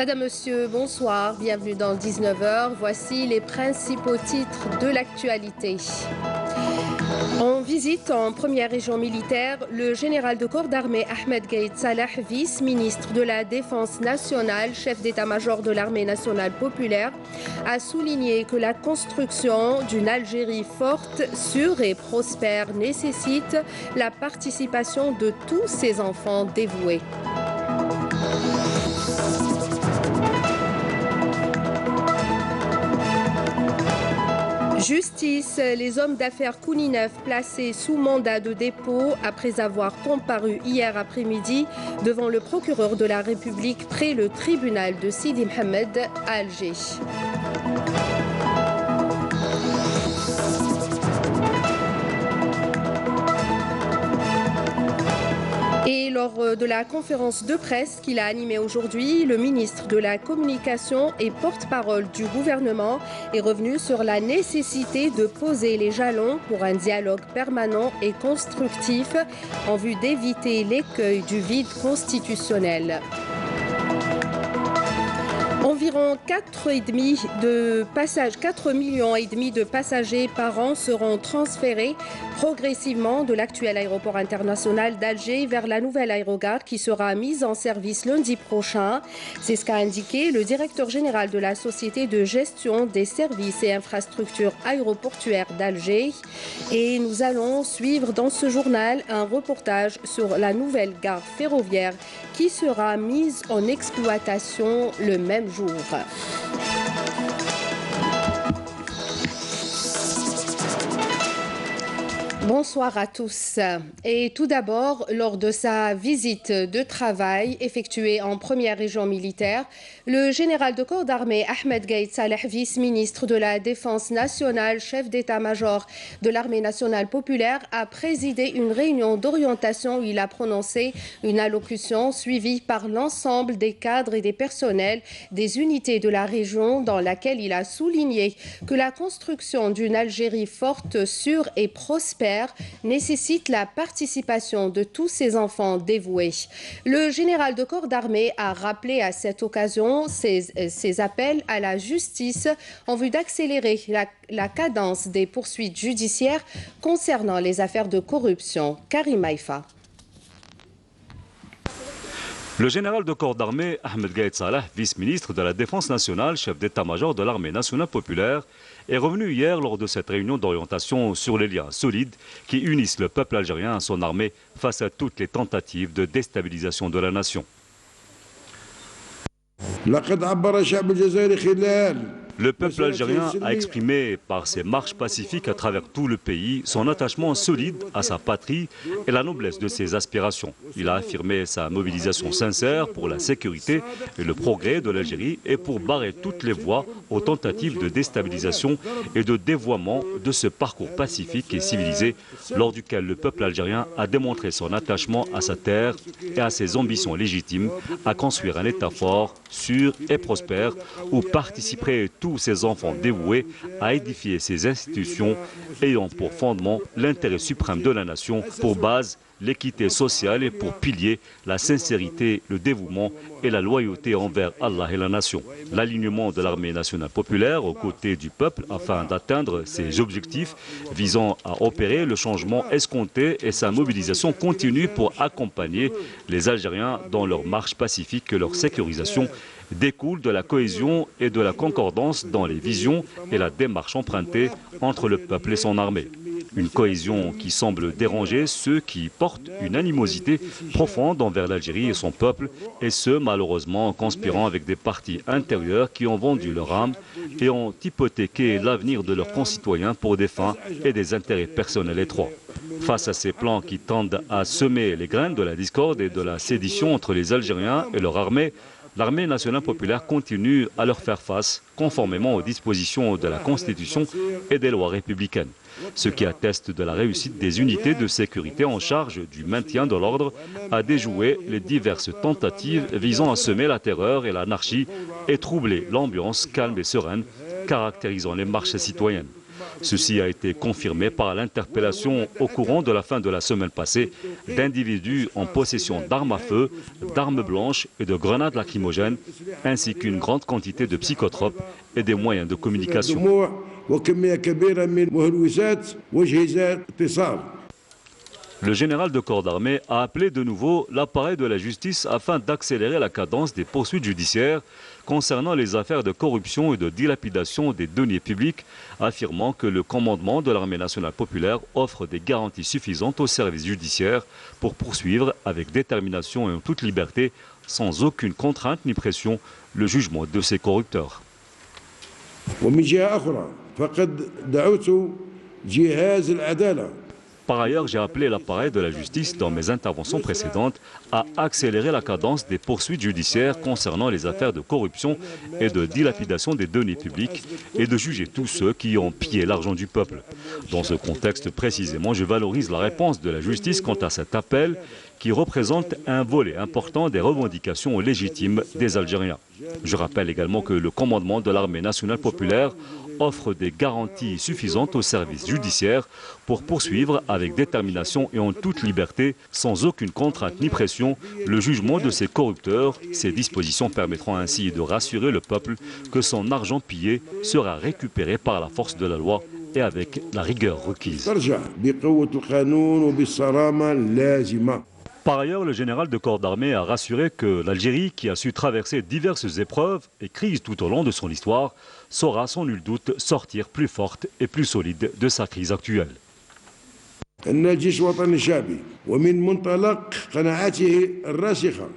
Madame, Monsieur, bonsoir. Bienvenue dans 19h. Voici les principaux titres de l'actualité. En visite en première région militaire, le général de corps d'armée Ahmed Gaïd Salah, vice-ministre de la Défense nationale, chef d'état-major de l'armée nationale populaire, a souligné que la construction d'une Algérie forte, sûre et prospère nécessite la participation de tous ses enfants dévoués. Justice, les hommes d'affaires Kouninef placés sous mandat de dépôt après avoir comparu hier après-midi devant le procureur de la République près le tribunal de Sidi Mohamed à Alger. Et lors de la conférence de presse qu'il a animée aujourd'hui, le ministre de la Communication et porte-parole du gouvernement est revenu sur la nécessité de poser les jalons pour un dialogue permanent et constructif en vue d'éviter l'écueil du vide constitutionnel. Environ 4,5 millions de passagers par an seront transférés progressivement de l'actuel aéroport international d'Alger vers la nouvelle aérogare qui sera mise en service lundi prochain. C'est ce qu'a indiqué le directeur général de la Société de gestion des services et infrastructures aéroportuaires d'Alger. Et nous allons suivre dans ce journal un reportage sur la nouvelle gare ferroviaire qui sera mise en exploitation le même jour. Bonsoir à tous. Et tout d'abord, lors de sa visite de travail effectuée en première région militaire, le général de corps d'armée Ahmed Gaïd Salah, vice-ministre de la Défense nationale, chef d'état-major de l'armée nationale populaire, a présidé une réunion d'orientation où il a prononcé une allocution suivie par l'ensemble des cadres et des personnels des unités de la région dans laquelle il a souligné que la construction d'une Algérie forte, sûre et prospère nécessite la participation de tous ses enfants dévoués. Le général de corps d'armée a rappelé à cette occasion ses appels à la justice en vue d'accélérer la cadence des poursuites judiciaires concernant les affaires de corruption. Karim Maïfa. Le général de corps d'armée Ahmed Gaïd Salah, vice-ministre de la Défense nationale, chef d'état-major de l'armée nationale populaire, est revenu hier lors de cette réunion d'orientation sur les liens solides qui unissent le peuple algérien à son armée face à toutes les tentatives de déstabilisation de la nation. Le peuple algérien a exprimé par ses marches pacifiques à travers tout le pays son attachement solide à sa patrie et la noblesse de ses aspirations. Il a affirmé sa mobilisation sincère pour la sécurité et le progrès de l'Algérie et pour barrer toutes les voies aux tentatives de déstabilisation et de dévoiement de ce parcours pacifique et civilisé lors duquel le peuple algérien a démontré son attachement à sa terre et à ses ambitions légitimes à construire un État fort, sûr et prospère où participeraient tous ses enfants dévoués à édifier ses institutions ayant pour fondement l'intérêt suprême de la nation, pour base l'équité sociale et pour pilier la sincérité, le dévouement et la loyauté envers Allah et la nation. L'alignement de l'armée nationale populaire aux côtés du peuple afin d'atteindre ses objectifs visant à opérer le changement escompté et sa mobilisation continue pour accompagner les Algériens dans leur marche pacifique et leur sécurisation découle de la cohésion et de la concordance dans les visions et la démarche empruntée entre le peuple et son armée. Une cohésion qui semble déranger ceux qui portent une animosité profonde envers l'Algérie et son peuple, et ce malheureusement en conspirant avec des partis intérieurs qui ont vendu leur âme et ont hypothéqué l'avenir de leurs concitoyens pour des fins et des intérêts personnels étroits. Face à ces plans qui tendent à semer les graines de la discorde et de la sédition entre les Algériens et leur armée, l'armée nationale populaire continue à leur faire face conformément aux dispositions de la Constitution et des lois républicaines, ce qui atteste de la réussite des unités de sécurité en charge du maintien de l'ordre à déjouer les diverses tentatives visant à semer la terreur et l'anarchie et troubler l'ambiance calme et sereine caractérisant les marches citoyennes. Ceci a été confirmé par l'interpellation au courant de la fin de la semaine passée d'individus en possession d'armes à feu, d'armes blanches et de grenades lacrymogènes, ainsi qu'une grande quantité de psychotropes et des moyens de communication. Le général de corps d'armée a appelé de nouveau l'appareil de la justice afin d'accélérer la cadence des poursuites judiciaires concernant les affaires de corruption et de dilapidation des deniers publics, affirmant que le commandement de l'armée nationale populaire offre des garanties suffisantes aux services judiciaires pour poursuivre avec détermination et en toute liberté, sans aucune contrainte ni pression, le jugement de ces corrupteurs. Par ailleurs, j'ai appelé l'appareil de la justice dans mes interventions précédentes à accélérer la cadence des poursuites judiciaires concernant les affaires de corruption et de dilapidation des deniers publics et de juger tous ceux qui ont pillé l'argent du peuple. Dans ce contexte précisément, je valorise la réponse de la justice quant à cet appel qui représente un volet important des revendications légitimes des Algériens. Je rappelle également que le commandement de l'armée nationale populaire offre des garanties suffisantes aux services judiciaires pour poursuivre avec détermination et en toute liberté, sans aucune contrainte ni pression, le jugement de ces corrupteurs. Ces dispositions permettront ainsi de rassurer le peuple que son argent pillé sera récupéré par la force de la loi et avec la rigueur requise. Par ailleurs, le général de corps d'armée a rassuré que l'Algérie, qui a su traverser diverses épreuves et crises tout au long de son histoire, saura sans nul doute sortir plus forte et plus solide de sa crise actuelle.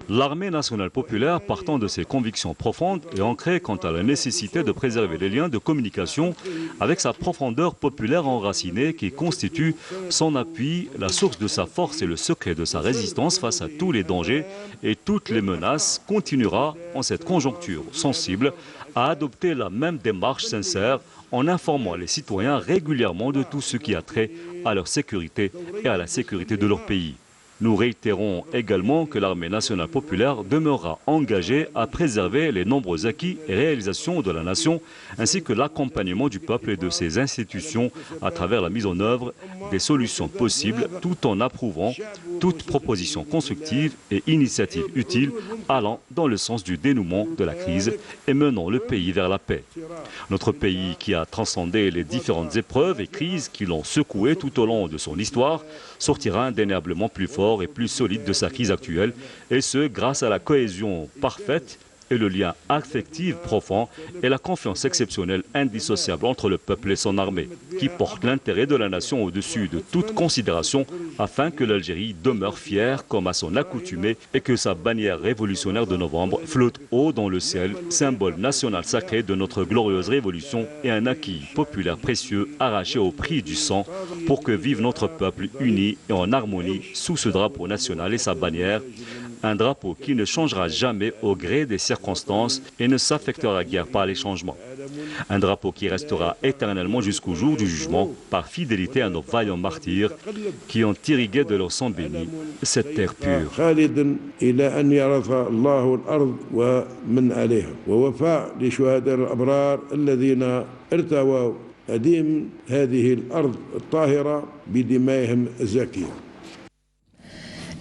L'armée nationale populaire, partant de ses convictions profondes et ancrée quant à la nécessité de préserver les liens de communication avec sa profondeur populaire enracinée qui constitue son appui, la source de sa force et le secret de sa résistance face à tous les dangers et toutes les menaces, continuera en cette conjoncture sensible à adopter la même démarche sincère en informant les citoyens régulièrement de tout ce qui a trait à leur sécurité et à la sécurité de leur pays. Nous réitérons également que l'armée nationale populaire demeurera engagée à préserver les nombreux acquis et réalisations de la nation, ainsi que l'accompagnement du peuple et de ses institutions à travers la mise en œuvre des solutions possibles, tout en approuvant toute proposition constructive et initiative utile allant dans le sens du dénouement de la crise et menant le pays vers la paix. Notre pays, qui a transcendé les différentes épreuves et crises qui l'ont secoué tout au long de son histoire, sortira indéniablement plus fort et plus solide de sa crise actuelle, et ce grâce à la cohésion parfaite et le lien affectif profond et la confiance exceptionnelle indissociable entre le peuple et son armée, qui porte l'intérêt de la nation au-dessus de toute considération afin que l'Algérie demeure fière comme à son accoutumée et que sa bannière révolutionnaire de novembre flotte haut dans le ciel, symbole national sacré de notre glorieuse révolution et un acquis populaire précieux arraché au prix du sang pour que vive notre peuple uni et en harmonie sous ce drapeau national et sa bannière. Un drapeau qui ne changera jamais au gré des circonstances et ne s'affectera guère par les changements. Un drapeau qui restera éternellement jusqu'au jour du jugement par fidélité à nos vaillants martyrs qui ont irrigué de leur sang béni cette terre pure.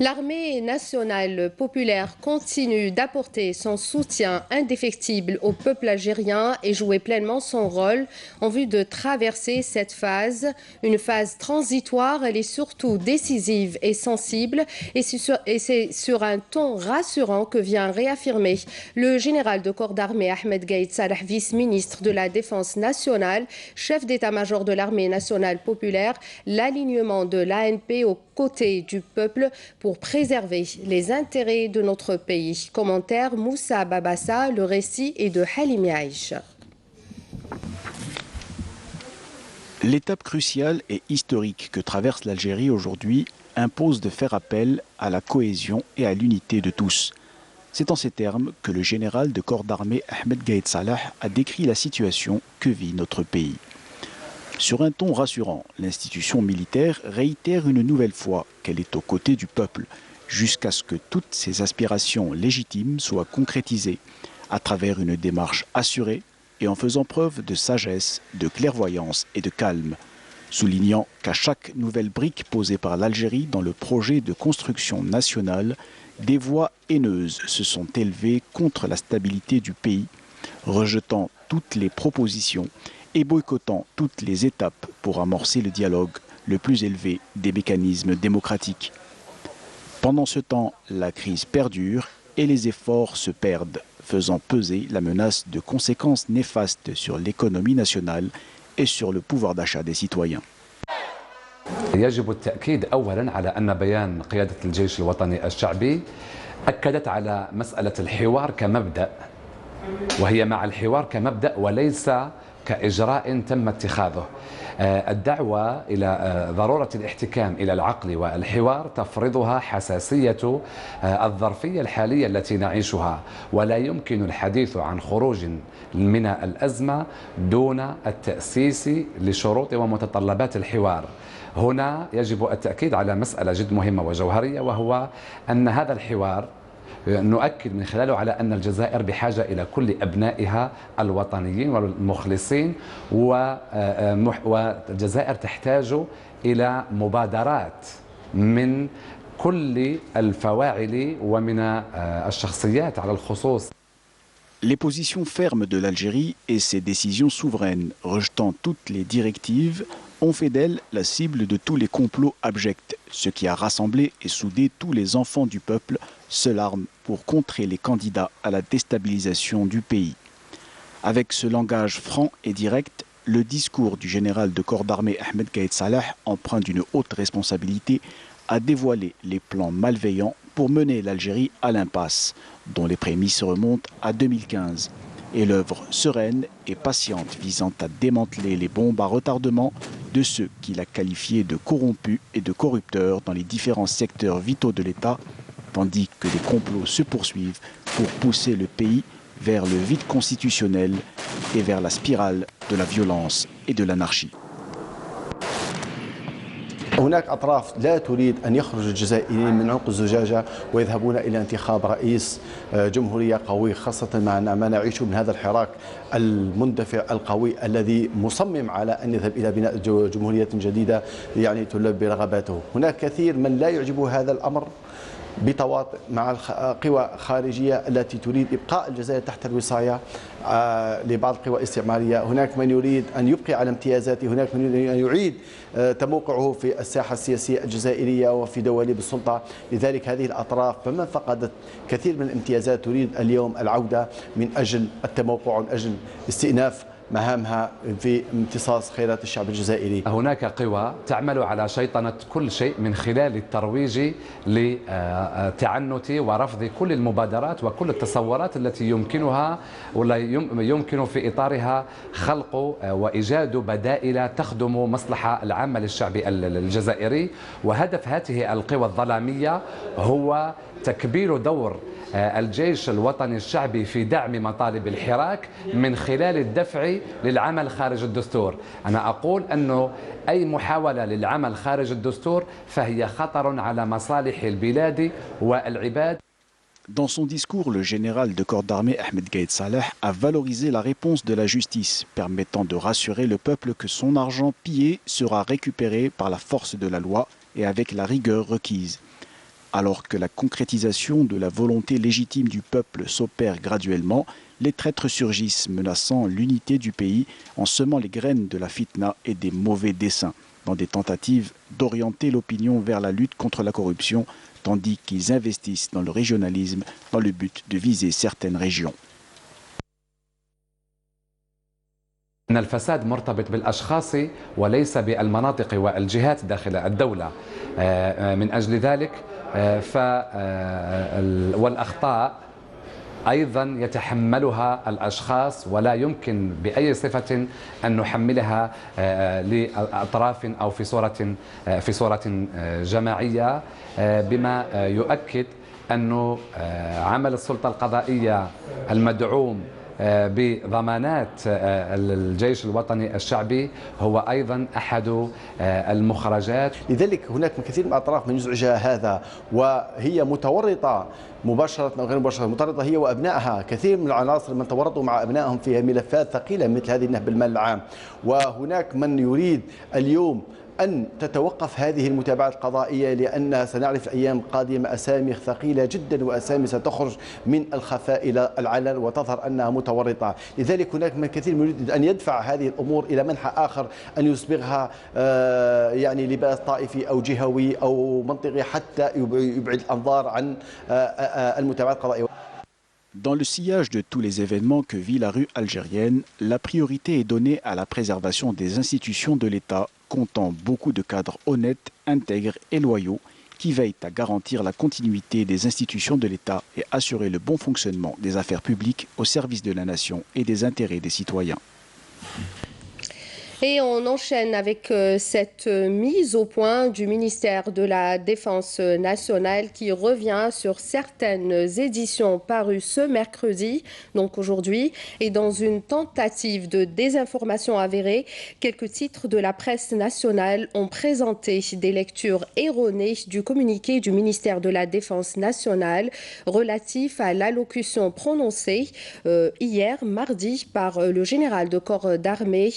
L'armée nationale populaire continue d'apporter son soutien indéfectible au peuple algérien et jouer pleinement son rôle en vue de traverser cette phase. Une phase transitoire, elle est surtout décisive et sensible et c'est sur un ton rassurant que vient réaffirmer le général de corps d'armée Ahmed Gaïd Salah, vice-ministre de la Défense nationale, chef d'état-major de l'armée nationale populaire, l'alignement de l'ANP aux côtés du peuple pour préserver les intérêts de notre pays. Commentaire Moussa Babassa, le récit est de Halimi Aïch. L'étape cruciale et historique que traverse l'Algérie aujourd'hui impose de faire appel à la cohésion et à l'unité de tous. C'est en ces termes que le général de corps d'armée Ahmed Gaïd Salah a décrit la situation que vit notre pays. Sur un ton rassurant, l'institution militaire réitère une nouvelle fois qu'elle est aux côtés du peuple, jusqu'à ce que toutes ses aspirations légitimes soient concrétisées, à travers une démarche assurée et en faisant preuve de sagesse, de clairvoyance et de calme, soulignant qu'à chaque nouvelle brique posée par l'Algérie dans le projet de construction nationale, des voix haineuses se sont élevées contre la stabilité du pays, rejetant toutes les propositions et boycottant toutes les étapes pour amorcer le dialogue le plus élevé des mécanismes démocratiques. Pendant ce temps, la crise perdure et les efforts se perdent, faisant peser la menace de conséquences néfastes sur l'économie nationale et sur le pouvoir d'achat des citoyens. يجب التأكيد أولا على أن بيان قيادة الجيش الوطني الشعبي أكدت على مسألة الحوار كمبدأ، وهي مع الحوار كمبدأ وليس كإجراء تم اتخاذه. الدعوة إلى ضرورة الاحتكام إلى العقل والحوار تفرضها حساسية الظرفية الحالية التي نعيشها، ولا يمكن الحديث عن خروج من الأزمة دون التأسيس لشروط ومتطلبات الحوار. هنا يجب التأكيد على مسألة جد مهمة وجوهرية، وهو أن هذا الحوار نؤكد من خلاله على أن الجزائر بحاجة إلى كل أبنائها الوطنيين والمخلصين، والجزائر تحتاج إلى مبادرات من كل الفواعل ومن الشخصيات على الخصوص. Les positions fermes de l'Algérie et ses décisions souveraines, rejetant toutes les directives, ont fait d'elle la cible de tous les complots abjects, ce qui a rassemblé et soudé tous les enfants du peuple, seule arme pour contrer les candidats à la déstabilisation du pays. Avec ce langage franc et direct, le discours du général de corps d'armée Ahmed Gaïd Salah, empreint d'une haute responsabilité, a dévoilé les plans malveillants pour mener l'Algérie à l'impasse, dont les prémices remontent à 2015, et l'œuvre sereine et patiente visant à démanteler les bombes à retardement de ceux qu'il a qualifiés de corrompus et de corrupteurs dans les différents secteurs vitaux de l'État, tandis que les complots se poursuivent pour pousser le pays vers le vide constitutionnel et vers la spirale de la violence et de l'anarchie. هناك أطراف لا تريد أن يخرج الجزائريين من عنق الزجاجة ويذهبون إلى انتخاب رئيس جمهورية قوي، خاصة مع ما نعيشه من هذا الحراك المندفع القوي الذي مصمم على أن يذهب إلى بناء جمهورية جديدة يعني تلبي رغباته. هناك كثير من لا يعجبه هذا الأمر بتواطؤ مع قوى خارجية التي تريد إبقاء الجزائر تحت الوصاية لبعض القوى الاستعمارية. هناك من يريد أن يبقي على امتيازاته، هناك من يريد أن يعيد تموقعه في الساحة السياسية الجزائرية وفي دواليب السلطة. لذلك هذه الأطراف فمن فقدت كثير من الامتيازات تريد اليوم العودة من أجل التموقع ومن أجل استئناف مهامها في امتصاص خيرات الشعب الجزائري. هناك قوى تعمل على شيطنة كل شيء من خلال الترويج لتعنت ورفض كل المبادرات وكل التصورات التي يمكنها ولا يمكن في إطارها خلق وإيجاد بدائل تخدم مصلحة العامة للشعب الجزائري. وهدف هذه القوى الظلامية هو تكبير دور الجيش الوطني الشعبي في دعم مطالب الحراك من خلال الدفع للعمل خارج الدستور. أنا أقول أنه أي محاولة للعمل خارج الدستور فهي خطر على مصالح البلاد والعباد. Dans son discours, le général de corps d'armée Ahmed Gaïd Salah a valorisé la réponse de la justice, permettant de rassurer le peuple que son argent pillé sera récupéré par la force de la loi et avec la rigueur requise. Alors que la concrétisation de la volonté légitime du peuple s'opère graduellement, les traîtres surgissent, menaçant l'unité du pays en semant les graines de la fitna et des mauvais desseins, dans des tentatives d'orienter l'opinion vers la lutte contre la corruption, tandis qu'ils investissent dans le régionalisme dans le but de viser certaines régions. أن الفساد مرتبط بالأشخاص وليس بالمناطق والجهات داخل الدولة. من أجل ذلك والأخطاء أيضا يتحملها الأشخاص ولا يمكن بأي صفة أن نحملها لأطراف أو في صورة جماعية، بما يؤكد أن عمل السلطة القضائية المدعوم بضمانات الجيش الوطني الشعبي هو أيضا أحد المخرجات. لذلك هناك كثير من الأطراف من يزعجها هذا، وهي متورطة مباشرة أو غير مباشرة، متورطة هي وأبنائها. كثير من العناصر من تورطوا مع أبنائهم في ملفات ثقيلة مثل هذه النهب بالمال العام، وهناك من يريد اليوم أن تتوقف هذه المتابعات القضائية، لأن سنعرف الأيام القادمة أسامي ثقيلة جدا وأسامي ستخرج من الخفاء إلى العلن وتظهر أنها متورطة. لذلك هناك من كثير من يريد أن يدفع هذه الأمور إلى منحى آخر، أن يصبغها يعني لباس طائفي أو جهوي أو منطقي حتى يبعد الأنظار عن المتابعات القضائية. Dans le sillage de tous les événements que vit la rue algérienne, la priorité est donnée à la préservation des institutions de l'État, comptant beaucoup de cadres honnêtes, intègres et loyaux qui veillent à garantir la continuité des institutions de l'État et assurer le bon fonctionnement des affaires publiques au service de la nation et des intérêts des citoyens. Et on enchaîne avec cette mise au point du ministère de la Défense nationale qui revient sur certaines éditions parues ce mercredi, donc aujourd'hui, et dans une tentative de désinformation avérée, quelques titres de la presse nationale ont présenté des lectures erronées du communiqué du ministère de la Défense nationale relatif à l'allocution prononcée hier, mardi, par le général de corps d'armée,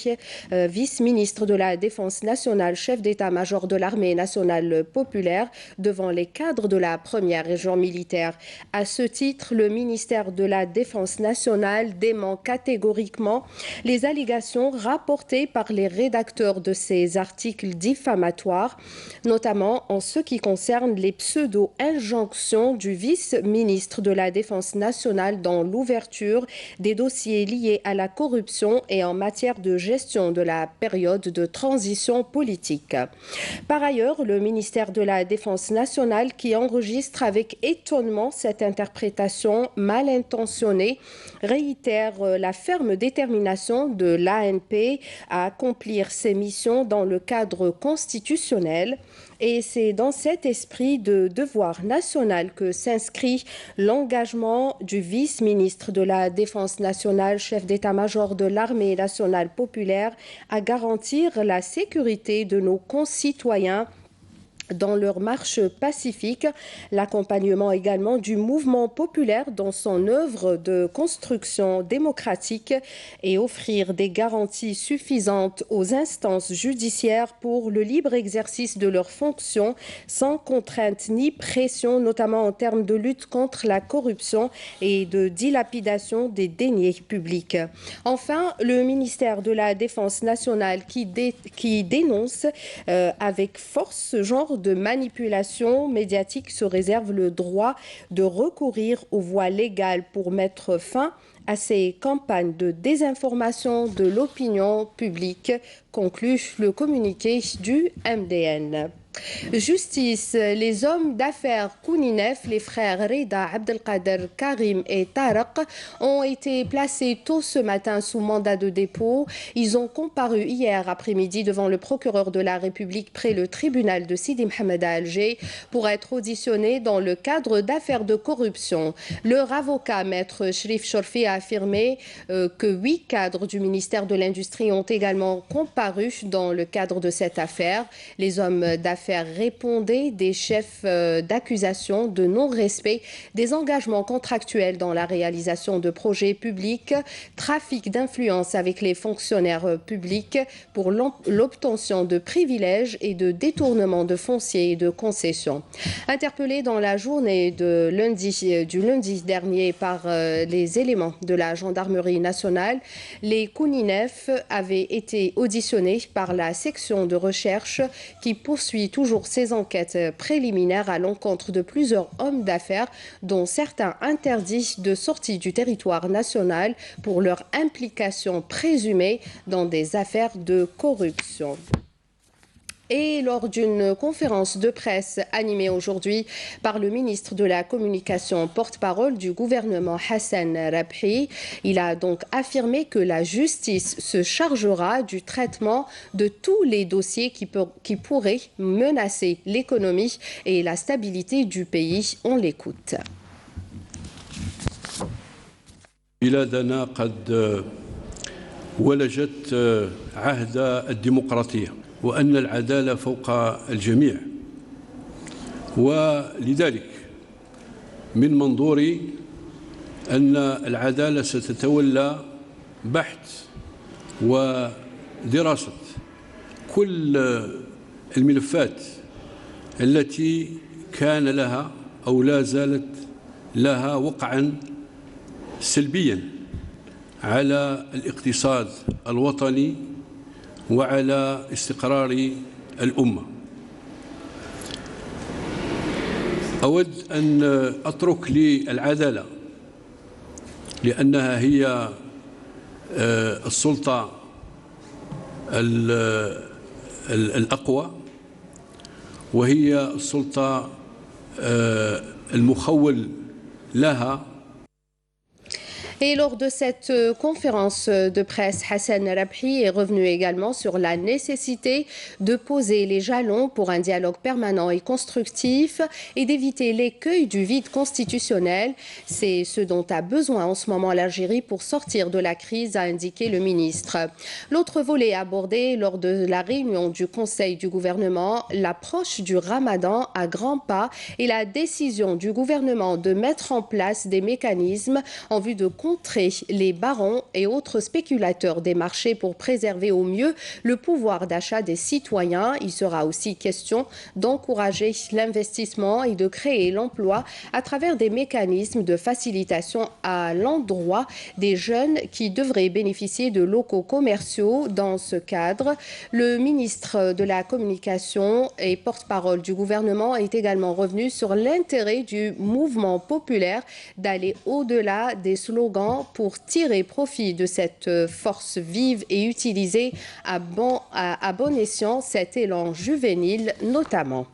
vice-ministre de la Défense nationale, chef d'état-major de l'armée nationale populaire, devant les cadres de la première région militaire. À ce titre, le ministère de la Défense nationale dément catégoriquement les allégations rapportées par les rédacteurs de ces articles diffamatoires, notamment en ce qui concerne les pseudo-injonctions du vice-ministre de la Défense nationale dans l'ouverture des dossiers liés à la corruption et en matière de gestion de la période de transition politique. Par ailleurs, le ministère de la Défense nationale, qui enregistre avec étonnement cette interprétation mal intentionnée, réitère la ferme détermination de l'ANP à accomplir ses missions dans le cadre constitutionnel. Et c'est dans cet esprit de devoir national que s'inscrit l'engagement du vice-ministre de la Défense nationale, chef d'état-major de l'armée nationale populaire, à garantir la sécurité de nos concitoyens dans leur marche pacifique, l'accompagnement également du mouvement populaire dans son œuvre de construction démocratique et offrir des garanties suffisantes aux instances judiciaires pour le libre exercice de leurs fonctions sans contrainte ni pression, notamment en termes de lutte contre la corruption et de dilapidation des deniers publics. Enfin, le ministère de la Défense nationale qui dénonce avec force ce genre de manipulation médiatique se réserve le droit de recourir aux voies légales pour mettre fin à ces campagnes de désinformation de l'opinion publique, conclut le communiqué du MDN. Justice, les hommes d'affaires Kouninef, les frères Reda, Abdelkader, Karim et Tarek ont été placés tôt ce matin sous mandat de dépôt. Ils ont comparu hier après-midi devant le procureur de la République près le tribunal de Sidi Mohamed à Alger pour être auditionnés dans le cadre d'affaires de corruption. Leur avocat, maître Sherif Chorfi, a affirmé que 8 cadres du ministère de l'Industrie ont également comparu dans le cadre de cette affaire. Les hommes d'affaires répondaient des chefs d'accusation de non-respect des engagements contractuels dans la réalisation de projets publics, trafic d'influence avec les fonctionnaires publics pour l'obtention de privilèges et de détournement de fonciers et de concessions. Interpellés dans la journée du lundi dernier par les éléments de la gendarmerie nationale, les Kouninef avaient été auditionnés par la section de recherche qui poursuit toujours ses enquêtes préliminaires à l'encontre de plusieurs hommes d'affaires, dont certains interdits de sortie du territoire national pour leur implication présumée dans des affaires de corruption. Et lors d'une conférence de presse animée aujourd'hui par le ministre de la Communication, porte-parole du gouvernement Hassan Rabhi, il a donc affirmé que la justice se chargera du traitement de tous les dossiers qui pourraient menacer l'économie et la stabilité du pays. On l'écoute. بلادنا قد ولجت عهد الديمقراطية وأن العدالة فوق الجميع، ولذلك من منظوري أن العدالة ستتولى بحث ودراسة كل الملفات التي كان لها أو لا زالت لها وقعا سلبيا على الاقتصاد الوطني وعلى استقرار الأمة. أود أن أترك للعدالة لأنها هي السلطة الأقوى وهي السلطة المخول لها. Et lors de cette conférence de presse, Hassan Rabhi est revenu également sur la nécessité de poser les jalons pour un dialogue permanent et constructif et d'éviter l'écueil du vide constitutionnel. C'est ce dont a besoin en ce moment l'Algérie pour sortir de la crise, a indiqué le ministre. L'autre volet abordé lors de la réunion du Conseil du gouvernement, l'approche du Ramadan à grands pas et la décision du gouvernement de mettre en place des mécanismes en vue de contrer les barons et autres spéculateurs des marchés pour préserver au mieux le pouvoir d'achat des citoyens. Il sera aussi question d'encourager l'investissement et de créer l'emploi à travers des mécanismes de facilitation à l'endroit des jeunes qui devraient bénéficier de locaux commerciaux. Dans ce cadre, le ministre de la Communication et porte-parole du gouvernement est également revenu sur l'intérêt du mouvement populaire d'aller au-delà des slogans pour tirer profit de cette force vive et utiliser à bon escient cet élan juvénile notamment.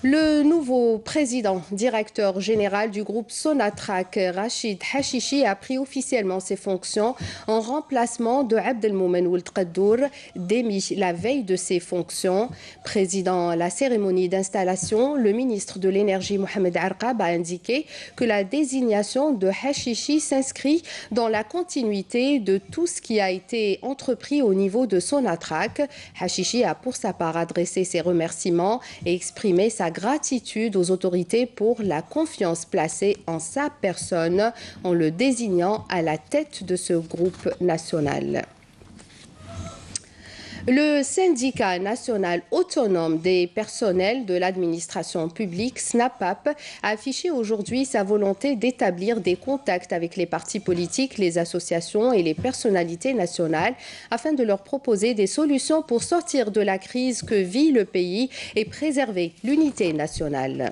Le nouveau président directeur général du groupe Sonatrach, Rachid Hachichi, a pris officiellement ses fonctions en remplacement de Abdelmoumen Ould Qaddour, démis la veille de ses fonctions. Président la cérémonie d'installation, le ministre de l'énergie Mohamed Arqab a indiqué que la désignation de Hachichi s'inscrit dans la continuité de tout ce qui a été entrepris au niveau de Sonatrach. Hachichi a pour sa part adressé ses remerciements et exprimé sa gratitude aux autorités pour la confiance placée en sa personne en le désignant à la tête de ce groupe national. Le syndicat national autonome des personnels de l'administration publique, SNAPAP, a affiché aujourd'hui sa volonté d'établir des contacts avec les partis politiques, les associations et les personnalités nationales afin de leur proposer des solutions pour sortir de la crise que vit le pays et préserver l'unité nationale.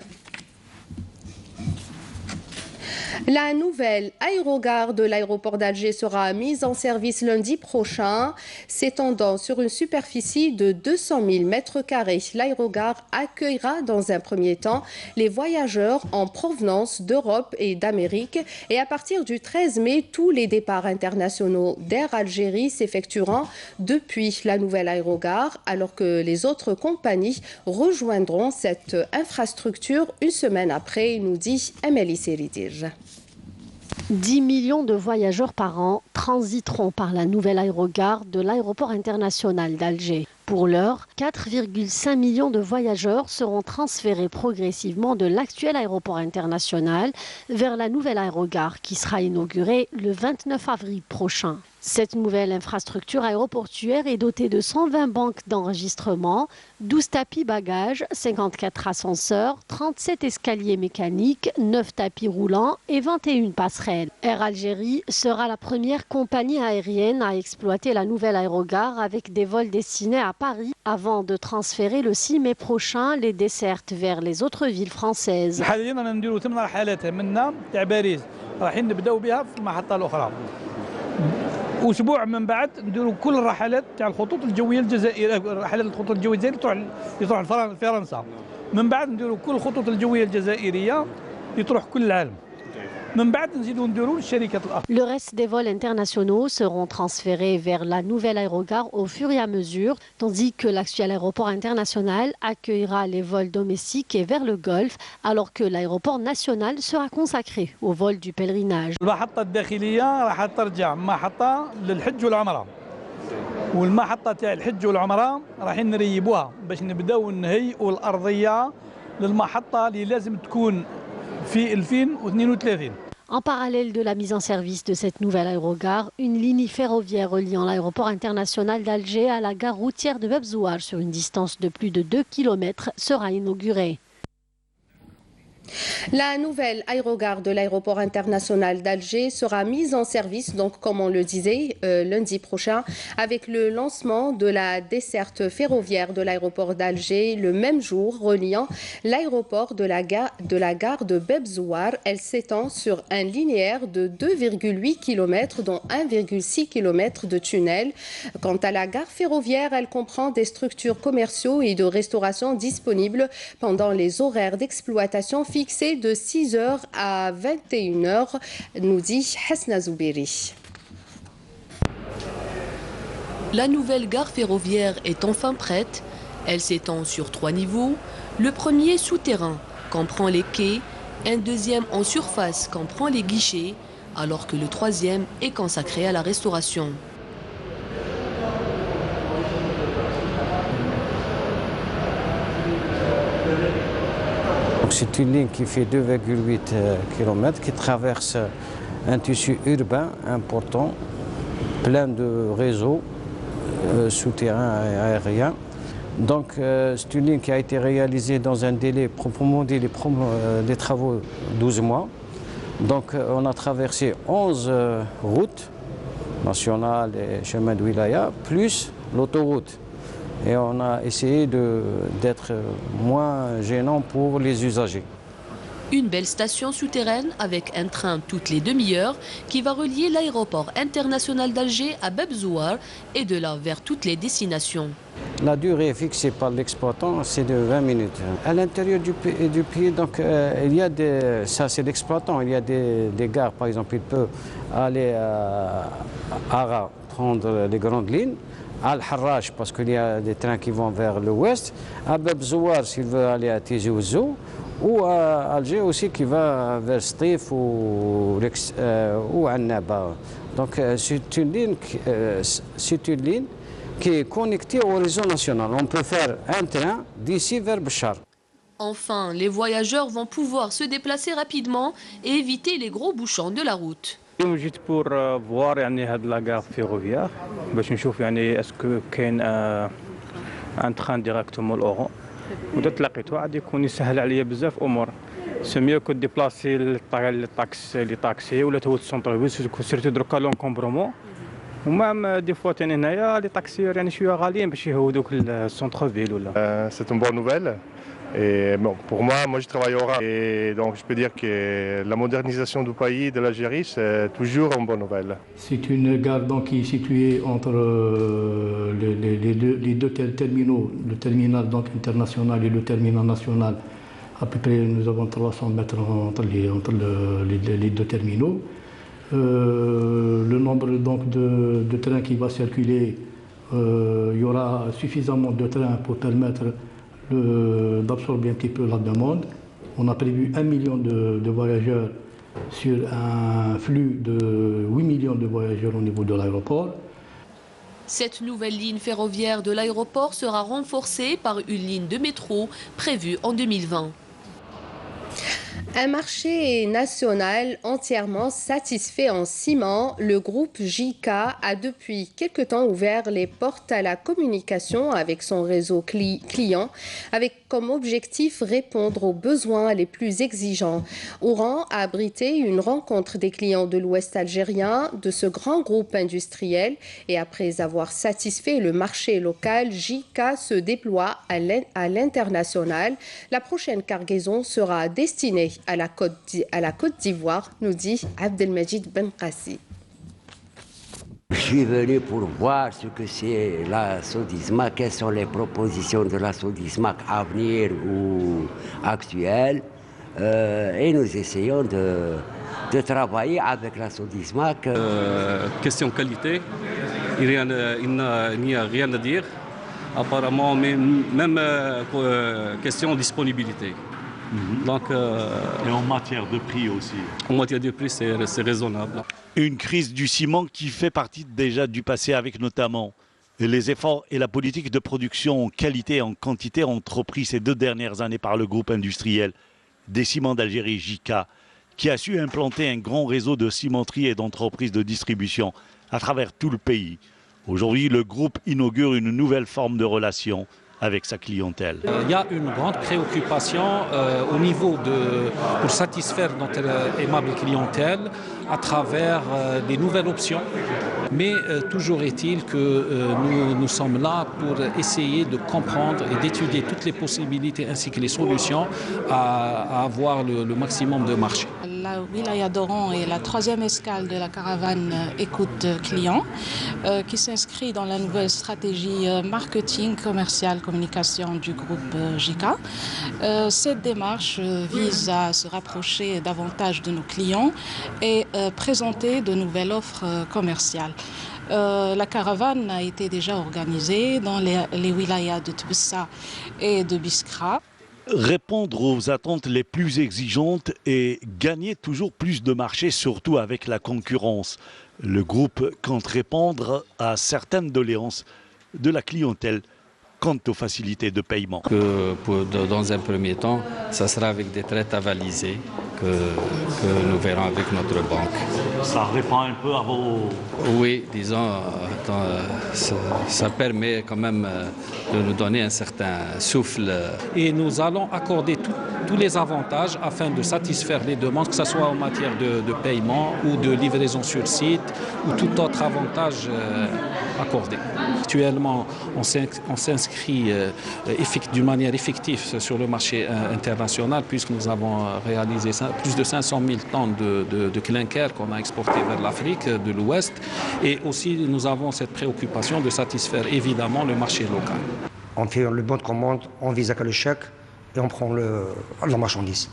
La nouvelle aérogare de l'aéroport d'Alger sera mise en service lundi prochain, s'étendant sur une superficie de 200 000 mètres carrés. L'aérogare accueillera dans un premier temps les voyageurs en provenance d'Europe et d'Amérique et à partir du 13 mai, tous les départs internationaux d'Air Algérie s'effectueront depuis la nouvelle aérogare alors que les autres compagnies rejoindront cette infrastructure une semaine après, nous dit Amélie Seridir. 10 millions de voyageurs par an transiteront par la nouvelle aérogare de l'aéroport international d'Alger. Pour l'heure, 4,5 millions de voyageurs seront transférés progressivement de l'actuel aéroport international vers la nouvelle aérogare qui sera inaugurée le 29 avril prochain. Cette nouvelle infrastructure aéroportuaire est dotée de 120 banques d'enregistrement, 12 tapis bagages, 54 ascenseurs, 37 escaliers mécaniques, 9 tapis roulants et 21 passerelles. Air Algérie sera la première compagnie aérienne à exploiter la nouvelle aérogare avec des vols destinés à Paris avant de transférer le 6 mai prochain les dessertes vers les autres villes françaises. واسبوع من بعد نديروا كل الرحلات تاع الخطوط الجويه الجزائريه، رحلات الخطوط الجويه الجزائريه تروح لفرنسا. من بعد نديروا كل الخطوط الجويه الجزائريه تروح كل العالم. Le reste des vols internationaux seront transférés vers la nouvelle aérogare au fur et à mesure, tandis que l'actuel aéroport international accueillera les vols domestiques et vers le Golfe, alors que l'aéroport national sera consacré au vol du pèlerinage. والمحطة تاع الحج والعمرة رايحين نريبوها باش نبداو نهيئوا الأرضية للمحطة اللي لازم تكون في 2032. En parallèle de la mise en service de cette nouvelle aérogare, une ligne ferroviaire reliant l'aéroport international d'Alger à la gare routière de Bebzouar sur une distance de plus de 2 km sera inaugurée. La nouvelle aérogare de l'aéroport international d'Alger sera mise en service, donc comme on le disait, lundi prochain, avec le lancement de la desserte ferroviaire de l'aéroport d'Alger le même jour, reliant l'aéroport de la gare de Bebzouar. Elle s'étend sur un linéaire de 2,8 km, dont 1,6 km de tunnel. Quant à la gare ferroviaire, elle comprend des structures commerciaux et de restauration disponibles pendant les horaires d'exploitation fixé de 6h à 21h, nous dit Hasna Zoubiri. La nouvelle gare ferroviaire est enfin prête. Elle s'étend sur 3 niveaux. Le premier souterrain comprend les quais, un deuxième en surface comprend les guichets, alors que le troisième est consacré à la restauration. C'est une ligne qui fait 2,8 km, qui traverse un tissu urbain important, plein de réseaux souterrains et aériens. Donc c'est une ligne qui a été réalisée dans un délai proprement dit des travaux 12 mois. Donc on a traversé 11 routes nationales et chemins de wilaya, plus l'autoroute. Et on a essayé d'être moins gênant pour les usagers. Une belle station souterraine avec un train toutes les demi-heures qui va relier l'aéroport international d'Alger à Bebzouar et de là vers toutes les destinations. La durée fixée par l'exploitant, c'est de 20 minutes. À l'intérieur du pays, donc, il y a ça c'est l'exploitant, il y a des gares, par exemple, il peut aller à Ara, prendre les grandes lignes. À Al-Harrach, parce qu'il y a des trains qui vont vers l'ouest, à Bebzouar s'il veut aller à Tizi Ouzou, ou à Alger aussi qui va vers Stif ou Annaba. Donc c'est une ligne qui est connectée au réseau national. On peut faire un train d'ici vers Béchar. Enfin, les voyageurs vont pouvoir se déplacer rapidement et éviter les gros bouchons de la route. اليوم جيت بور فوار يعني هاد لاكار فيروفيار باش نشوف يعني اسكو كاين ان تران ديريكتومون لأورون ودا تلاقيتو عاد يكون يسهل عليا بزاف امور سي ميو كو ديبلاسي لي طاكسي ولا تو السونتر فيل سيرتو دركا لونكومبرومون ومام دي فوا تاني هنايا لي طاكسي يعني شويه غاليين باش يهودوك السونتر فيل ولا سي اون بون نوفيل. Et bon, pour moi je travaille au RAN et donc je peux dire que la modernisation du pays, de l'Algérie, c'est toujours une bonne nouvelle. C'est une gare donc, qui est située entre les deux terminaux, le terminal donc, international et le terminal national. À peu près, nous avons 300 mètres entre les deux terminaux. Le nombre donc, de trains qui va circuler, il y aura suffisamment de trains pour permettre d'absorber un petit peu la demande. On a prévu 1 million de voyageurs sur un flux de 8 millions de voyageurs au niveau de l'aéroport. Cette nouvelle ligne ferroviaire de l'aéroport sera renforcée par une ligne de métro prévue en 2020. Un marché national entièrement satisfait en ciment, le groupe JK a depuis quelque temps ouvert les portes à la communication avec son réseau client, avec comme objectif répondre aux besoins les plus exigeants. Oran a abrité une rencontre des clients de l'Ouest algérien de ce grand groupe industriel et après avoir satisfait le marché local, JK se déploie à l'international. La prochaine cargaison sera destinée à la Côte d'Ivoire, nous dit Abdelmajid Ben Qassi. Je suis venu pour voir ce que c'est la Sodismac, quelles sont les propositions de la Sodismac à venir ou actuelles, et nous essayons de travailler avec la Sodismac. Question qualité, il n'y a rien à dire. Apparemment, même question disponibilité. Donc, et en matière de prix aussi. En matière de prix, c'est raisonnable. Une crise du ciment qui fait partie déjà du passé, avec notamment les efforts et la politique de production en qualité et en quantité entrepris ces 2 dernières années par le groupe industriel des ciments d'Algérie, JICA, qui a su implanter un grand réseau de cimenteries et d'entreprises de distribution à travers tout le pays. Aujourd'hui, le groupe inaugure une nouvelle forme de relation avec sa clientèle. Il y a une grande préoccupation au niveau pour satisfaire notre aimable clientèle à travers des nouvelles options. Mais toujours est-il que nous sommes là pour essayer de comprendre et d'étudier toutes les possibilités ainsi que les solutions à avoir le maximum de marché. La wilaya d'Oran est la 3e escale de la caravane écoute client qui s'inscrit dans la nouvelle stratégie marketing, commercial, communication du groupe JICA. Cette démarche vise à se rapprocher davantage de nos clients et présenter de nouvelles offres commerciales. La caravane a été déjà organisée dans les wilayas de Tbessa et de Biskra. Répondre aux attentes les plus exigeantes et gagner toujours plus de marché, surtout avec la concurrence. Le groupe compte répondre à certaines doléances de la clientèle quant aux facilités de paiement. Dans un premier temps, ça sera avec des traites avalisées que nous verrons avec notre banque. Ça répond un peu à vos... Oui, disons, ça permet quand même de nous donner un certain souffle. Et nous allons accorder tous les avantages afin de satisfaire les demandes, que ce soit en matière de paiement ou de livraison sur site ou tout autre avantage accordé. Actuellement, on s'inscrit d'une manière effective sur le marché international puisque nous avons réalisé plus de 500 000 tonnes de clinker qu'on a exporté vers l'Afrique de l'Ouest et aussi nous avons cette préoccupation de satisfaire évidemment le marché local. On fait le bon de commande, on vise à le chèque et on prend la marchandise.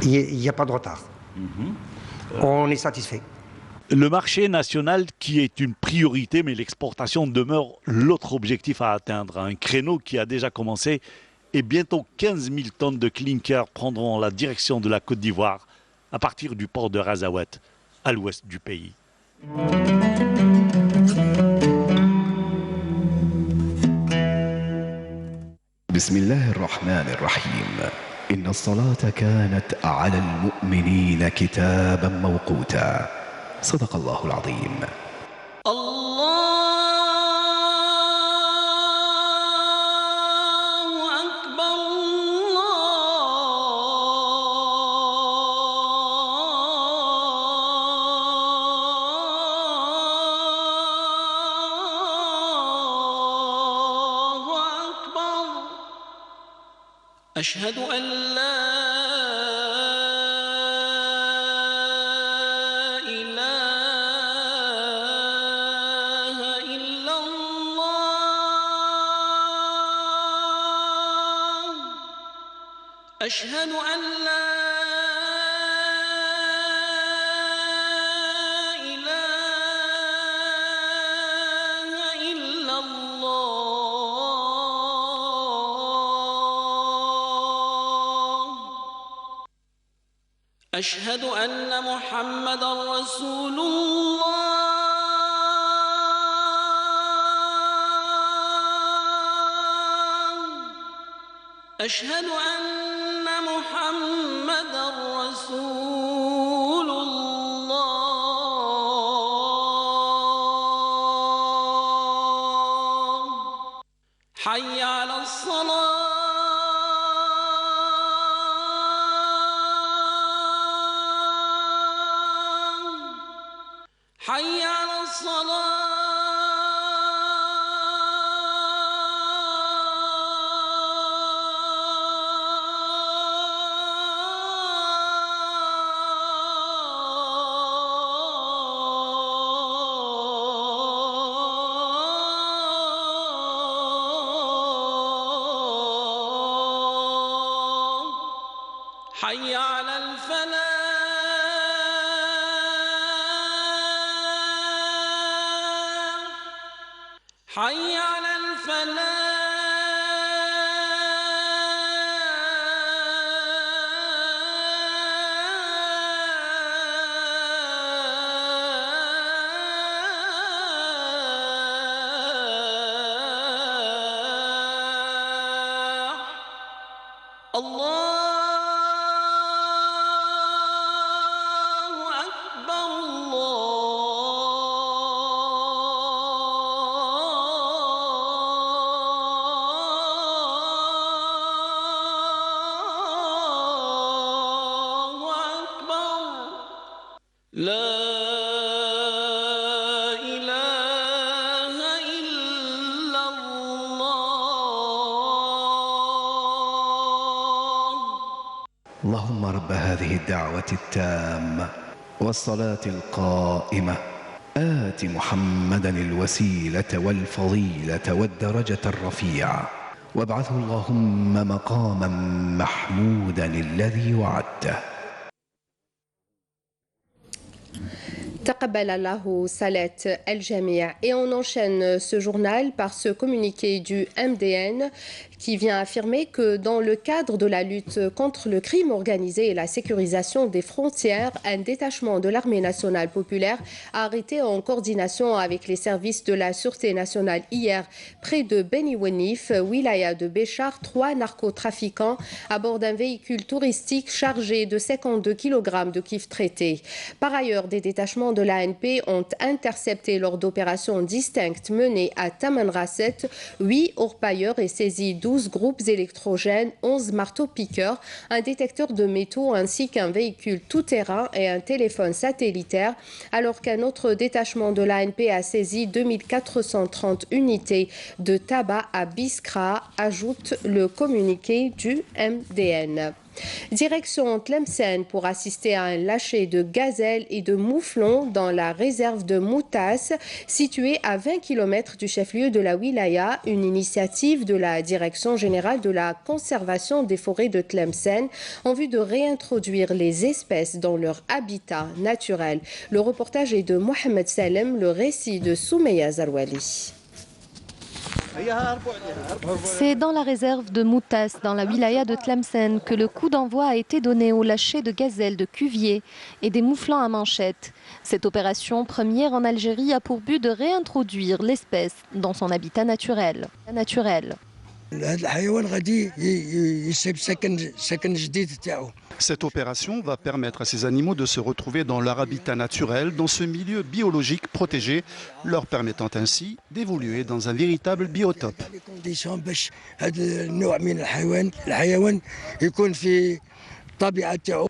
Il n'y a pas de retard. On est satisfait. Le marché national qui est une priorité, mais l'exportation demeure l'autre objectif à atteindre. Un créneau qui a déjà commencé et bientôt 15 000 tonnes de clinker prendront la direction de la Côte d'Ivoire à partir du port de Razawat, à l'ouest du pays. بسم الله الرحمن الرحيم إن الصلاة كانت على المؤمنين كتابا موقوتا صدق الله العظيم. أشهد أن لا إله إلا الله أشهد أن لا أشهد أن محمدًا رسول الله أشهد أن محمدًا رسول الله حي على الصلاة حي على الصلاة حي على الفلاح حي على الفلاح اللهم رب هذه الدعوة التامة والصلاة القائمة آت محمدا الوسيلة والفضيلة والدرجة الرفيعة وابعثه اللهم مقاما محمودا الذي وعدته. Taqabbal Allahu Salat al-Jami'. Et on enchaîne ce journal par ce communiqué du MDN qui vient affirmer que dans le cadre de la lutte contre le crime organisé et la sécurisation des frontières, un détachement de l'armée nationale populaire a arrêté en coordination avec les services de la Sûreté nationale hier près de Beni Wenif, wilaya de Béchar, 3 narcotrafiquants à bord d'un véhicule touristique chargé de 52 kg de kif traité. Par ailleurs, des détachements de l'ANP ont intercepté lors d'opérations distinctes menées à Tamanrasset 8 orpailleurs et saisi 12 groupes électrogènes, 11 marteaux-piqueurs, un détecteur de métaux ainsi qu'un véhicule tout-terrain et un téléphone satellitaire, alors qu'un autre détachement de l'ANP a saisi 2430 unités de tabac à Biskra, ajoute le communiqué du MDN. Direction Tlemcen pour assister à un lâcher de gazelles et de mouflons dans la réserve de Moutas, située à 20 km du chef-lieu de la wilaya, une initiative de la Direction générale de la conservation des forêts de Tlemcen en vue de réintroduire les espèces dans leur habitat naturel. Le reportage est de Mohamed Salem, le récit de Soumeya Zarouali. C'est dans la réserve de Moutas, dans la wilaya de Tlemcen, que le coup d'envoi a été donné au lâcher de gazelles, de cuviers et des mouflons à manchettes. Cette opération première en Algérie a pour but de réintroduire l'espèce dans son habitat naturel. Cette opération va permettre à ces animaux de se retrouver dans leur habitat naturel, dans ce milieu biologique protégé, leur permettant ainsi d'évoluer dans un véritable biotope.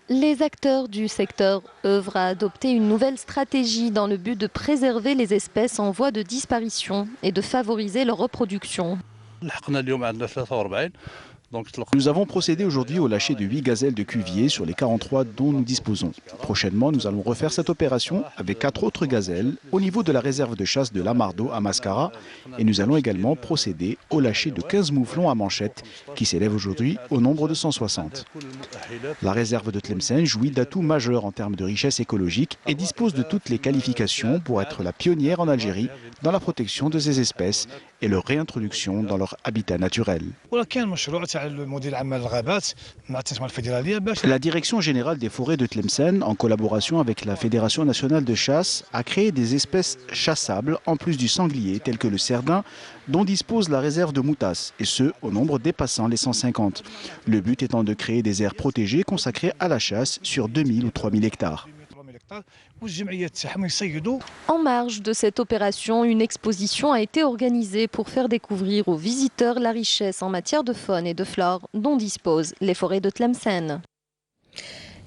Les acteurs du secteur œuvrent à adopter une nouvelle stratégie dans le but de préserver les espèces en voie de disparition et de favoriser leur reproduction. Nous avons procédé aujourd'hui au lâcher de 8 gazelles de Cuvier sur les 43 dont nous disposons. Prochainement, nous allons refaire cette opération avec 4 autres gazelles au niveau de la réserve de chasse de Lamardo à Mascara et nous allons également procéder au lâcher de 15 mouflons à manchette qui s'élèvent aujourd'hui au nombre de 160. La réserve de Tlemcen jouit d'atouts majeurs en termes de richesse écologique et dispose de toutes les qualifications pour être la pionnière en Algérie dans la protection de ces espèces et leur réintroduction dans leur habitat naturel. La Direction générale des forêts de Tlemcen, en collaboration avec la Fédération nationale de chasse, a créé des espèces chassables en plus du sanglier, telles que le cerdin, dont dispose la réserve de Moutas, et ce, au nombre dépassant les 150. Le but étant de créer des aires protégées consacrées à la chasse sur 2000 ou 3000 hectares. En marge de cette opération, une exposition a été organisée pour faire découvrir aux visiteurs la richesse en matière de faune et de flore dont disposent les forêts de Tlemcen.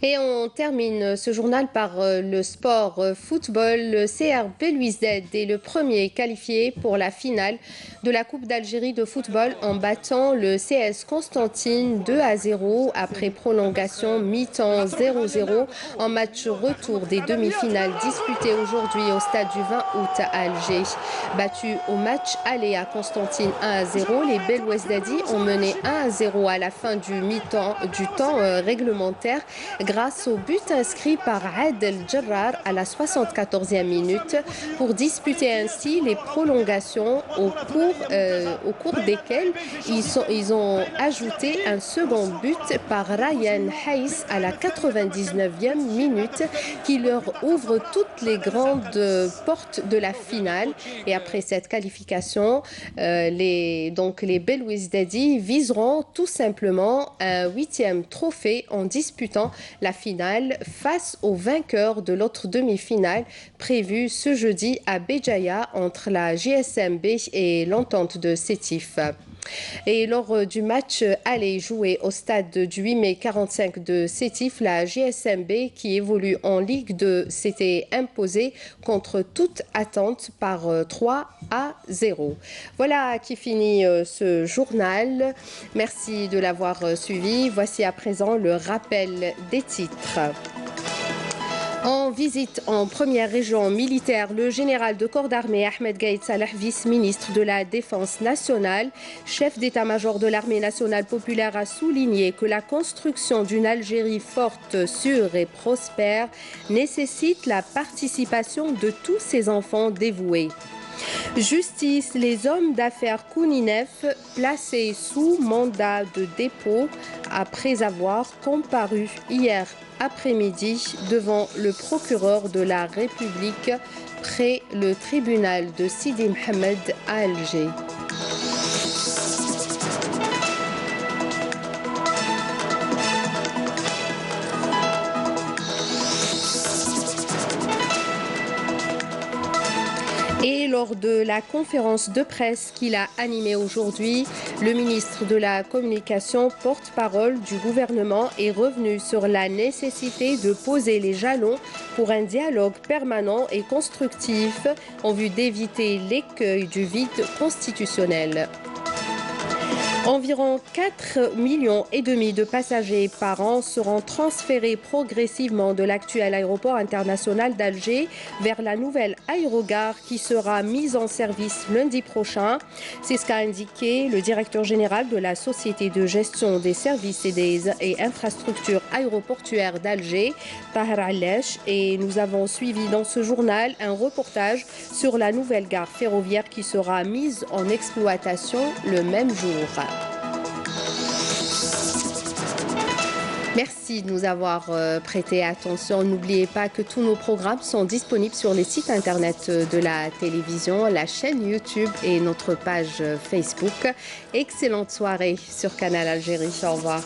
Et on termine ce journal par le sport football. Le CR Belouizdad est le premier qualifié pour la finale de la Coupe d'Algérie de football en battant le CS Constantine 2-0 après prolongation mi-temps 0-0 en match retour des demi-finales disputées aujourd'hui au stade du 20 août à Alger. Battus au match aller à Constantine 1-0, les Belouizdadis ont mené 1-0 à la fin du mi-temps du temps réglementaire grâce au but inscrit par Adel Jarrar à la 74e minute pour disputer ainsi les prolongations au cours desquelles ils ont ajouté un second but par Ryan Hayes à la 99e minute qui leur ouvre toutes les grandes portes de la finale. Et après cette qualification, les Belouizdadi viseront tout simplement un 8e trophée en disputant la finale face au vainqueur de l'autre demi-finale prévue ce jeudi à Béjaïa entre la JSMB et l'entente de Sétif. Et lors du match aller joué au stade du 8 mai 45 de Sétif, la JSMB qui évolue en Ligue 2 s'était imposée contre toute attente par 3-0. Voilà qui finit ce journal. Merci de l'avoir suivi. Voici à présent le rappel des titres. En visite en première région militaire, le général de corps d'armée Ahmed Gaïd Salah, vice-ministre de la Défense nationale, chef d'état-major de l'armée nationale populaire, a souligné que la construction d'une Algérie forte, sûre et prospère nécessite la participation de tous ses enfants dévoués. Justice, les hommes d'affaires Kouninef placés sous mandat de dépôt après avoir comparu hier après-midi devant le procureur de la République près le tribunal de Sidi Mohamed à Alger. Et lors de la conférence de presse qu'il a animée aujourd'hui, le ministre de la Communication, porte-parole du gouvernement, est revenu sur la nécessité de poser les jalons pour un dialogue permanent et constructif en vue d'éviter l'écueil du vide constitutionnel. Environ 4,5 millions de passagers par an seront transférés progressivement de l'actuel aéroport international d'Alger vers la nouvelle aérogare qui sera mise en service lundi prochain. C'est ce qu'a indiqué le directeur général de la Société de gestion des services et infrastructures aéroportuaires d'Alger, Tahar Allesh. Et nous avons suivi dans ce journal un reportage sur la nouvelle gare ferroviaire qui sera mise en exploitation le même jour. Merci de nous avoir prêté attention. N'oubliez pas que tous nos programmes sont disponibles sur les sites internet de la télévision, la chaîne YouTube et notre page Facebook. Excellente soirée sur Canal Algérie. Au revoir.